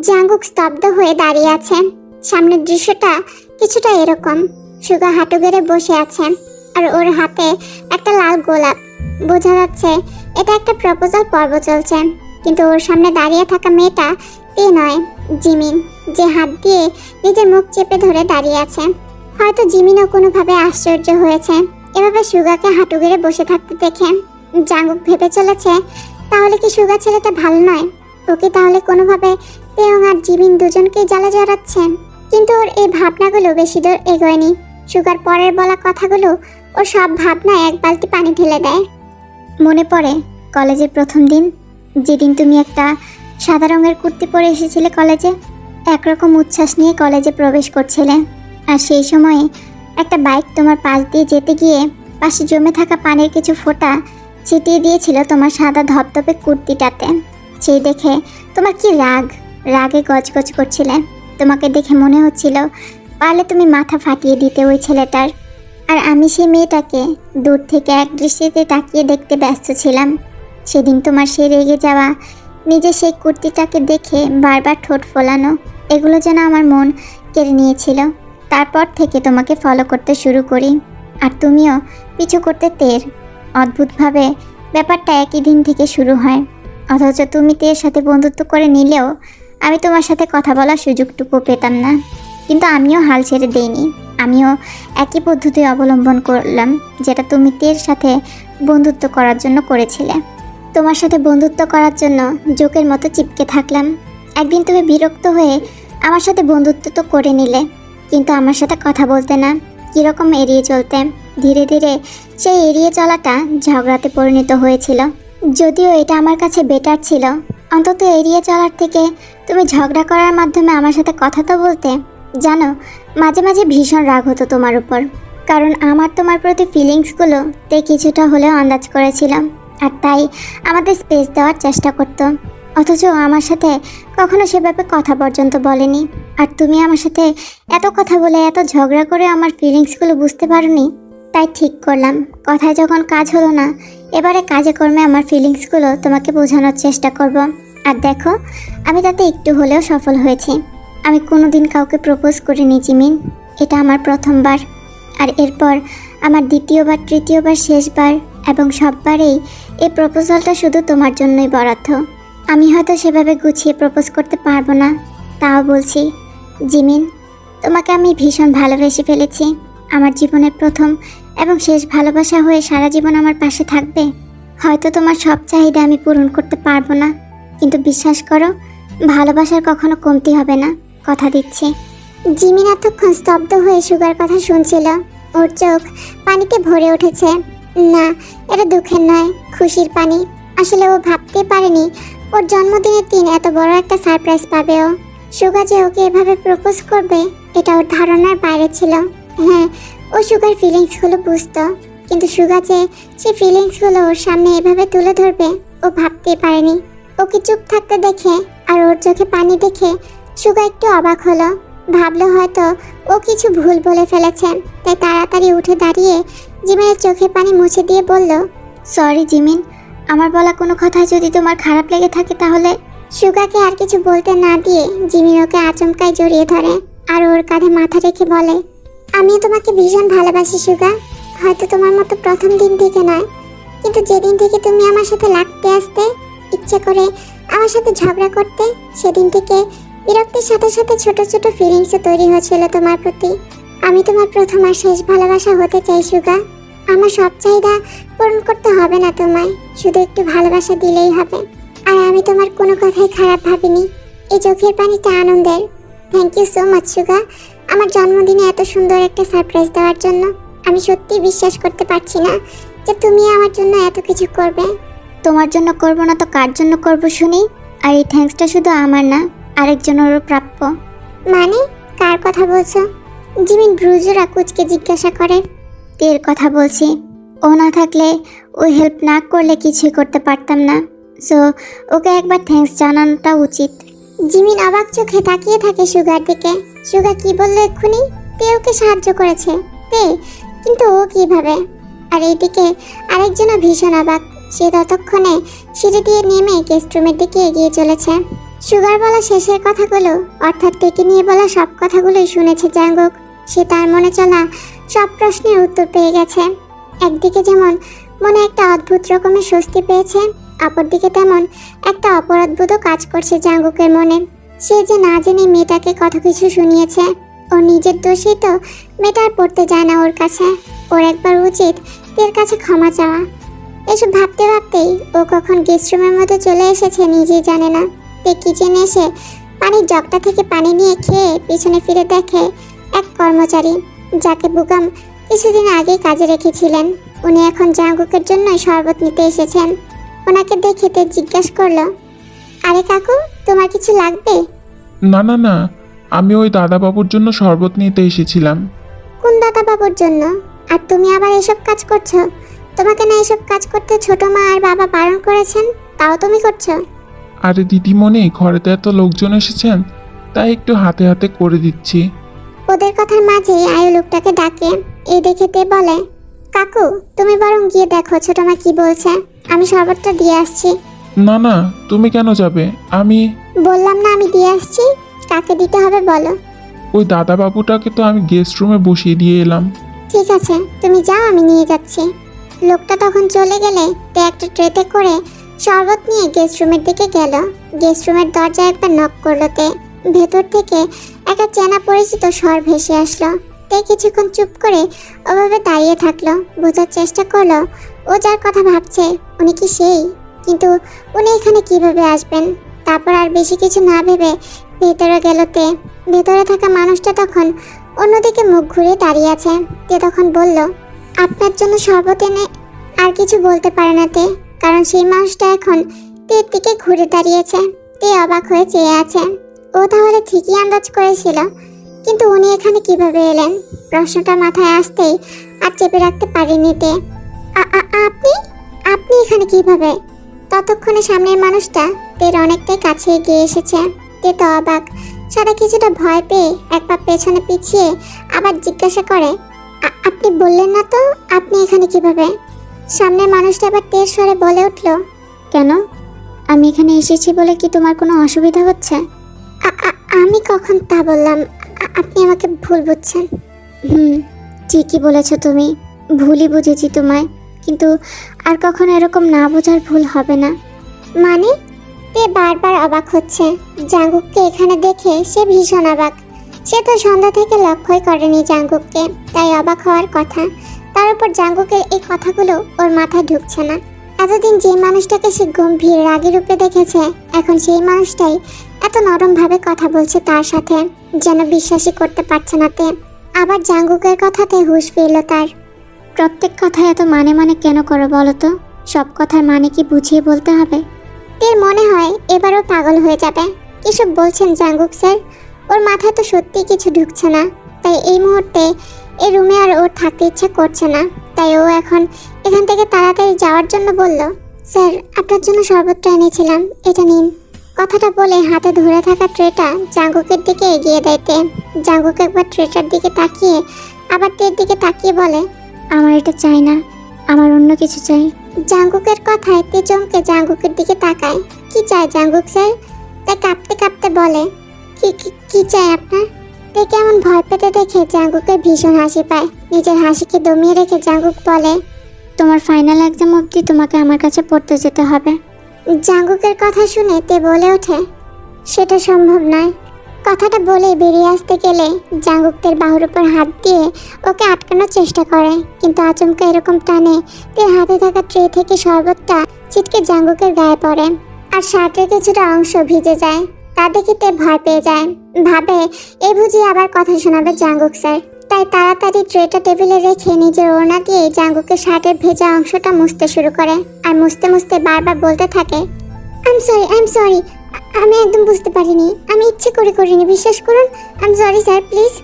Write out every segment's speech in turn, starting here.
জাঙ্গুক স্তব্ধ হয়ে দাঁড়িয়ে আছে। সামনের দৃশ্যটা কিছুটা এরকম। সুগা হাঁটু গেড়ে বসে আছে আর ওর হাতে একটা লাল গোলাপ। বোঝা যাচ্ছে এটা একটা প্রপোজাল পর্ব চলছে। কিন্তু ওর সামনে দাঁড়িয়ে থাকা মেয়েটা তে নয়, জিমিন, যে হাত দিয়ে নিজের মুখ চেপে ধরে দাঁড়িয়ে আছে। হয়তো জিমিনও কোনোভাবে আশ্চর্য হয়েছে এভাবে সুগাকে হাঁটু গেড়ে বসে থাকতে দেখে। জাঙ্গুক ভেবে চলেছে, তাহলে কি সুগা ছেলেটা ভালো নয়? ওকে তাহলে কোনোভাবে তেয়ং আর জিমিন দুজনকেই জ্বালা জড়াচ্ছে। কিন্তু ওর এই ভাবনাগুলো বেশি দূর এগোয়নি। সুগার পরের বলা কথাগুলো ওর সব ভাবনা এক বালতি পানি ঢেলে দেয়। মনে পড়ে কলেজের প্রথম দিন, যেদিন তুমি একটা সাদা রঙের কুর্তি পরে এসেছিলে কলেজে। একরকম উচ্ছ্বাস নিয়ে কলেজে প্রবেশ করছিলে, আর সেই সময়ে একটা বাইক তোমার পাশ দিয়ে যেতে গিয়ে পাশে জমে থাকা পানির কিছু ফোঁটা ছিটিয়ে দিয়েছিল তোমার সাদা ধপধপে কুর্তিটাতে। সেই দেখে তোমার কি রাগে গজগজ করছিলে। তোমাকে দেখে মনে হচ্ছিল পারলে তুমি মাথা ফাটিয়ে দিতে ওই ছেলেটার। আর আমি সেই মেয়েটাকে দূর থেকে এক দৃষ্টিতে তাকিয়ে দেখতে ব্যস্ত ছিলাম। সেদিন তোমার সেই রেগে যাওয়া, নিজে সেই কুর্তিটাকে দেখে বারবার ঠোঁট ফোলানো, এগুলো যেন আমার মন কেড়ে নিয়েছিল। তারপর থেকে তোমাকে ফলো করতে শুরু করি, আর তুমিও পিছু করতে তের। অদ্ভুতভাবে ব্যাপারটা একই দিন থেকে শুরু হয়, অথচ তুমি তের সাথে বন্ধুত্ব করে নিলেও আমি তোমার সাথে কথা বলার সুযোগটুকু পেতাম না। কিন্তু আমিও হাল ছেড়ে দেইনি। আমিও একই পদ্ধতি অবলম্বন করলাম যেটা তুমি তের সাথে বন্ধুত্ব করার জন্য করেছিলে। তোমার সাথে বন্ধুত্ব করার জন্য জোকের মতো চিপকে থাকলাম। একদিন তুমি বিরক্ত হয়ে আমার সাথে বন্ধুত্ব তো করে নিলে, কিন্তু আমার সাথে কথা বলতে না, কীরকম এড়িয়ে চলতে। ধীরে ধীরে সেই এড়িয়ে চলাটা ঝগড়াতে পরিণত হয়েছিল। যদিও এটা আমার কাছে বেটার ছিল, অন্তত এড়িয়ে চলার থেকে তুমি ঝগড়া করার মাধ্যমে আমার সাথে কথা তো বলতে। জানো, মাঝে মাঝে ভীষণ রাগ হতো তোমার উপর, কারণ আমার তোমার প্রতি ফিলিংসগুলো তে কিছুটা হলেও আন্দাজ করেছিলাম, আর তাই আমাদের স্পেস দেওয়ার চেষ্টা করতো। অথচ আমার সাথে কখনো সেভাবে কথা পর্যন্ত বলেনি। আর তুমি আমার সাথে এত কথা বলে এত ঝগড়া করে আমার ফিলিংসগুলো বুঝতে পারোনি। তাই ঠিক করলাম, কথায় যখন কাজ হলো না, এবারে কাজে কর্মে আমার ফিলিংসগুলো তোমাকে বোঝানোর চেষ্টা করব। আর দেখো, আমি তাতে একটু হলেও সফল হয়েছি। আমি কোনোদিন কাউকে প্রপোজ করিনি জিমিন, এটা আমার প্রথমবার। আর এরপর আমার দ্বিতীয়বার, তৃতীয়বার, শেষবার এবং সববারেই এই প্রপোজালটা শুধু তোমার জন্যই বরাদ্দ। আমি হয়তো সেভাবে গুছিয়ে প্রপোজ করতে পারবো না, তাও বলছি জিমিন, তোমাকে আমি ভীষণ ভালোবেসে ফেলেছি। আমার জীবনের প্রথম এবং শেষ ভালোবাসা হয়ে সারা জীবন আমার পাশে থাকবে। হয়তো তোমার সব চাহিদা আমি পূরণ করতে পারবো না, কিন্তু বিশ্বাস করো, ভালোবাসার কখনো কমতি হবে না, কথা দিচ্ছি। জিমিন এতক্ষণ স্তব্ধ হয়ে সুগার কথা শুনছিল। ওর চোখ পানিতে ভরে উঠেছে। না, এটা দুঃখের নয়, খুশির পানি। আসলে ও ভাবতে পারেনি ওর জন্মদিনের দিন এত বড় একটা সারপ্রাইজ পাবে ও। সুগা যে ওকে এভাবে প্রপোজ করবে, এটা ওর ধারণার বাইরে ছিল। হ্যাঁ, ও সুগার ফিলিংসগুলো বুঝতো, কিন্তু সুগা যে সেই ফিলিংসগুলো ওর সামনে এভাবে তুলে ধরবে ও ভাবতেই পারেনি। ওকে চুপ থাকতে দেখে আর ওর চোখে পানি দেখে সুগা একটু অবাক হলো। ভাবলো হয়তো ও কিছু ভুল বলে ফেলেছে, তাই তাড়াতাড়ি উঠে দাঁড়িয়ে জিমিনের চোখে পানি মুছে দিয়ে বলল, সরি জিমিন, আমার বলা কোনো কথায় যদি তোমার খারাপ লেগে থাকে তাহলে। সুগাকে আর কিছু বলতে না দিয়ে জিমিন ওকে আচমকায় জড়িয়ে ধরে আর ওর কাঁধে মাথা রেখে বলে, আমিও তোমাকে ভীষণ ভালোবাসি সুগা। হয়তো তোমার মতো প্রথম দিন থেকে নয়, কিন্তু যেদিন থেকে তুমি আমার সাথে লাগতে আসতে, ইচ্ছে করে আমার সাথে ঝগড়া করতে, সেদিন থেকে বিরক্তির সাথে সাথে ছোট ছোট ফিলিংসও তৈরি হয়েছিল তোমার প্রতি। আমি তোমার প্রথম আর শেষ ভালোবাসা হতে চাই সুগা। আমার সব চাহিদা পূরণ করতে হবে না তোমায়, শুধু একটু ভালোবাসা দিলেই হবে। আর আমি তোমার কোনো কথাই খারাপ ভাবিনি। এই চোখের পানিটা আনন্দের। থ্যাংক ইউ সো মাচ সুগা, আমার জন্মদিনে এত সুন্দর একটা সারপ্রাইজ দেওয়ার জন্য। আমি সত্যি বিশ্বাস করতে পারছি না যে তুমি আমার জন্য এত কিছু করবে। তোমার জন্য করব না তো কার জন্য করব শুনি? আর এই থ্যাঙ্কসটা শুধু আমার না, আরেকজনেরও প্রাপ্য। মানে, কার কথা বলছো? জিমিন ব্রুজরা কুচকে জিজ্ঞাসা করে। তের কথা বলছি। ও না থাকলে, ও হেল্প না করলে কিছুই করতে পারতাম না। সো ওকে একবার থ্যাঙ্কস জানানোটা উচিত। জিমিন অবাক চোখে তাকিয়ে থাকে সুগার দিকে। সুগা কি বললো এক্ষুনি? তে ওকে সাহায্য করেছে। তে, কিন্তু ও কিভাবে? আর এইদিকে আরেকজনও ভীষণ অবাক। সে ততক্ষণে সিঁড়ি দিয়ে নেমে গেস্ট রুমের দিকে এগিয়ে চলেছে। সুগার বলা শেষের কথাগুলো অর্থাৎ তেকে নিয়ে বলা সব কথাগুলোই শুনেছে জাঙ্গুক। সে তার মনে চলা সব প্রশ্নের উত্তর পেয়ে গেছে। একদিকে যেমন মনে একটা অদ্ভুত রকমের স্বস্তি পেয়েছে, অপরদিকে তেমন একটা অপরাধবোধও কাজ করছে জাঙ্গুকের মনে। সে যে না জেনে মেয়েটাকে কত কিছু শুনিয়েছে, ওর নিজের দোষেই তো মেয়েটা আর পড়তে যায় না ওর কাছে। ওর একবার উচিত তের কাছে ক্ষমা চাওয়া। এসব ভাবতে ভাবতেই ও কখন গেস্ট রুমের মধ্যে চলে এসেছে নিজেই জানে না। তে কিচেনে এসে পানির জগটা থেকে পানি নিয়ে খেয়ে পিছনে ফিরে দেখে এক কর্মচারী, যাকে বুগাম কিছুদিন আগেই কাজে রেখেছিলেন। উনি এখন জাঙ্গুকের জন্যই শরবত নিতে এসেছেন। ওনাকে দেখে তে জিজ্ঞাসা করলো, আরে কাকু, তোমার কিছু লাগবে? না না না, আমি ওই দাদাবাবুর জন্য শরবত নিতে এসেছিলাম। কোন দাদা বাবুর জন্য? আর তুমি আবার এসব কাজ করছো? তোমাকে না এসব কাজ করতে ছোট মা আর বাবা বারণ করেছেন, তাও তুমি করছো? আরে দিদিমণি, ঘরেতে এত লোকজন এসেছেন, তাই একটু হাতে হাতে করে দিচ্ছি। ওদের কথার মাঝেই আয়ু লোকটাকে ডাকে। এই দেখে তে বলে, কাকু তুমি বরং গিয়ে দেখো ছোট মা কি বলছে, আমি শরবতটা দিয়ে আসছি। না না, তুমি কেন যাবে? আমি বললাম না আমি দিয়ে আসছি, কাকে দিতে হবে বলো। ওই দাদাবাবুটাকে তো আমি গেস্ট রুমে বসিয়ে দিয়ে এলাম। ঠিক আছে, তুমি যাও, আমি নিয়ে যাচ্ছি। লোকটা তখন চলে গেলে তে একটা ট্রেতে করে শরবত নিয়ে গেস্ট রুমের দিকে গেল। গেস্ট রুমের দরজায় একবার নক করলো তে। ভেতর থেকে একটা চেনা পরিচিত স্বর ভেসে আসলো। তে কিছুক্ষণ চুপ করে ওভাবে দাঁড়িয়ে থাকলো, বোঝার চেষ্টা করলো ও যার কথা ভাবছে উনি কি সেই, কিন্তু উনি এখানে কিভাবে আসবেন। তারপর আর বেশি কিছু না ভেবে ভেতরে গেল তে। ভেতরে থাকা মানুষটা তখন অন্যদিকে মুখ ঘুরে দাঁড়িয়ে আছে। তে তখন বলল, আপনার জন্য শরবত এনে। আর কিছু বলতে পারে না তে, কারণ সেই মানুষটা এখন তের দিকে ঘুরে দাঁড়িয়েছে। তে অবাক হয়ে চেয়ে আছে। ও তাহলে ঠিকই আন্দাজ করেছিল, কিন্তু উনি এখানে কিভাবে এলেন? প্রশ্নটা মাথায় আসতেই আর চেপে রাখতে পারেনি তে। আপনি আপনি এখানে কিভাবে? ততক্ষণে সামনের মানুষটা তের অনেকটাই কাছে এগিয়ে এসেছে। তে তো অবাক, সারা কিছুটা ভয় পেয়ে এক পা পেছনে পিছিয়ে আবার জিজ্ঞাসা করে, আপনি বললেন না তো আপনি এখানে কিভাবে? সামনের মানুষটা আবার তের স্বরে বলে উঠল, কেন? আমি এখানে এসেছি বলে কি তোমার কোনো অসুবিধা হচ্ছে? আমি কখন তা বললাম? আপনি আমাকে ভুল বুঝছেন। ঠিকই বলেছ তুমি, ভুলই বুঝেছি তোমায়, কিন্তু আর কখনো এরকম না বোঝার ভুল হবে না। মানে? তে বারবার অবাক হচ্ছে। জাঙ্গুককে এখানে দেখে সে ভীষণ অবাক। সে তো সন্ধ্যা থেকে লক্ষ্যই করেনি জাঙ্গুককে, তাই অবাক হওয়ার কথা। তার উপর জাঙ্গুকের এই কথাগুলো ওর মাথায় ঢুকছে না। এতদিন যে মানুষটাকে সে গম্ভীর রাগী রূপে দেখেছে, এখন সেই মানুষটাই এত নরমভাবে কথা বলছে তার সাথে, যেন বিশ্বাসই করতে পারছে না তে। আবার জাঙ্গুকের কথাতে হুঁশ ফিরল তার। প্রত্যেক কথা এত মানে মানে কেন করো বলো তো? সব কথার মানে কি বুঝিয়ে বলতে হবে? তের মনে হয় এবারও পাগল হয়ে যাবে। কিসব বলছেন জাঙ্গুক স্যার? ওর মাথায় তো সত্যিই কিছু ঢুকছে না। তাই এই মুহূর্তে এই রুমে আর ওর থাকতে ইচ্ছা করছে না। তাই ও এখন এখান থেকে তাড়াতাড়ি যাওয়ার জন্য বলল, স্যার আপনার জন্য শরবতটা এনেছিলাম, এটা নিন। কথাটা বলে হাতে ধরে থাকা ট্রেটা জাঙ্গুকের দিকে এগিয়ে দেয় তে। জাঙ্গুক একবার ট্রেটার দিকে তাকিয়ে আবার তের দিকে তাকিয়ে বলে, আমার এটা চাই না, আমার অন্য কিছু চাই। জাঙ্গুকের কথায় তে চমকে জাঙ্গুকের দিকে তাকায়। কি চাই জাঙ্গুক স্যার? তাই কাঁপতে কাঁপতে বলে, কি চাই আপনার? তে কেমন ভয় পেতে দেখে জাঙ্গুকের ভীষণ হাসি পায়। নিজের হাসিকে দমিয়ে রেখে জাঙ্গুক বলে, তোমার ফাইনাল এক্সাম অবধি তোমাকে আমার কাছে পড়তে যেতে হবে। জাঙ্গুকের কথা শুনে তে বলে ওঠে, সেটা সম্ভব নয়। কথাটা বলে বেরিয়ে আসতে গেলে জাঙ্গুক তের বাহুর উপর হাত দিয়ে ওকে আটকানোর চেষ্টা করে, কিন্তু আচমকা এরকম টানে তের হাতে থাকা ট্রে থেকে শরবতটা ছিটকে জাঙ্গুকের গায়ে পড়ে, আর শার্টের কিছুটা অংশ ভিজে যায়। তা দেখে তে ভয় পেয়ে যায়, ভাবে এই বুঝি আবার কথা শোনাবে জাঙ্গুক স্যার। তাই তাড়াতাড়ি ট্রেটা টেবিলে রেখে নিজের ওড়না দিয়ে জাঙ্গুকের শার্টের ভেজা অংশটা মুছতে শুরু করে। আর মুছতে মুছতে বারবার বলতে থাকে, আই এম সরি, আমি একদম বুঝতে পারিনি, আমি ইচ্ছে করে করিনি, বিশ্বাস করুন, I am sorry sir, please.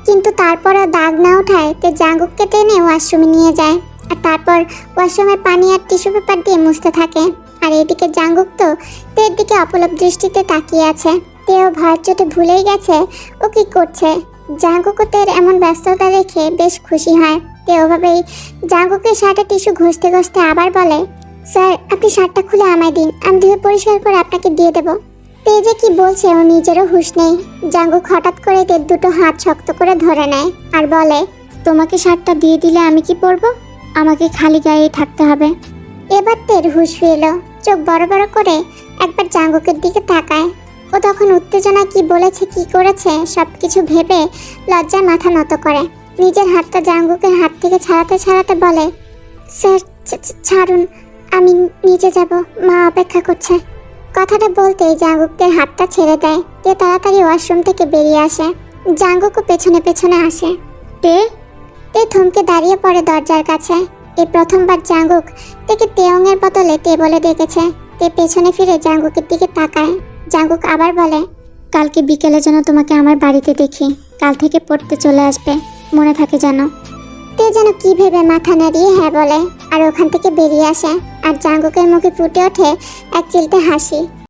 কিন্তু তারপরও দাগ না ওঠায় তে জাঙ্গুককে টেনে ওয়াশরুমে নিয়ে যায়, আর তারপর ওয়াশরুমে পানি আর টিস্যু পেপার দিয়ে মুছতে থাকে। আর এদিকে জাঙ্গুক তো তের দিকে অপলক দৃষ্টিতে তাকিয়ে আছে। তেও ভয়ের চোটে ভুলেই গেছে ও কি করছে। জাঙ্গুক তের এমন ব্যস্ততা দেখে বেশ খুশি হয়। তে ওভাবেই জাঙ্গুকের শার্টে টিস্যু ঘষতে ঘষতে আবার বলে, স্যার আপনি শার্টটা খুলে আমায় দিন, আমি ধুয়ে পরিষ্কার করে আপনাকে দিয়ে দেবো। তে যে কি বলছে ও নিজেরও হুঁশ নেই। জাঙ্গুক হঠাৎ করে তের দুটো হাত শক্ত করে ধরে নেয় আর বলে, তোমাকে শার্টটা দিয়ে দিলে আমি কি পরবো? আমাকে খালি গায়েই থাকতে হবে। এবার তের হুঁশ ফিরল, চোখ বড় বড় করে একবার জাঙ্গুকের দিকে তাকায়। ও তখন উত্তেজনায় কি বলেছে কি করেছে সবকিছু ভেবে লজ্জায় মাথা নত করে। নিজের হাতটা জাঙ্গুকের হাত থেকে ছাড়াতে ছাড়াতে বলে, স্যার ছাড়ুন, আমি নিচে যাব, মা অপেক্ষা করছে। কথাটা বলতেই জাঙ্গুকের হাতটা ছেড়ে দেয়। তে তাড়াতাড়ি ওয়াশরুম থেকে বেরিয়ে আসে। জাঙ্গুকও পেছনে পেছনে আসে। তে তে থমকে দাঁড়িয়ে পড়ে দরজার কাছে। এই প্রথমবার জাঙ্গুক তেকে তেয়ংয়ের বদলে তে বলে ডেকেছে। তে পেছনে ফিরে জাঙ্গুকের দিকে তাকায়। জাঙ্গুক আবার বলে, কালকে বিকেলে যেন তোমাকে আমার বাড়িতে দেখি, কাল থেকে পড়তে চলে আসবে, মনে থাকে যেন। তে যেন কি ভেবে মাথা নাড়িয়ে হ্যাঁ বলে আর ওখান থেকে বেরিয়ে আসে। আর জাঙ্গুকের মুখে ফুটে ওঠে এক চিলতে হাসি।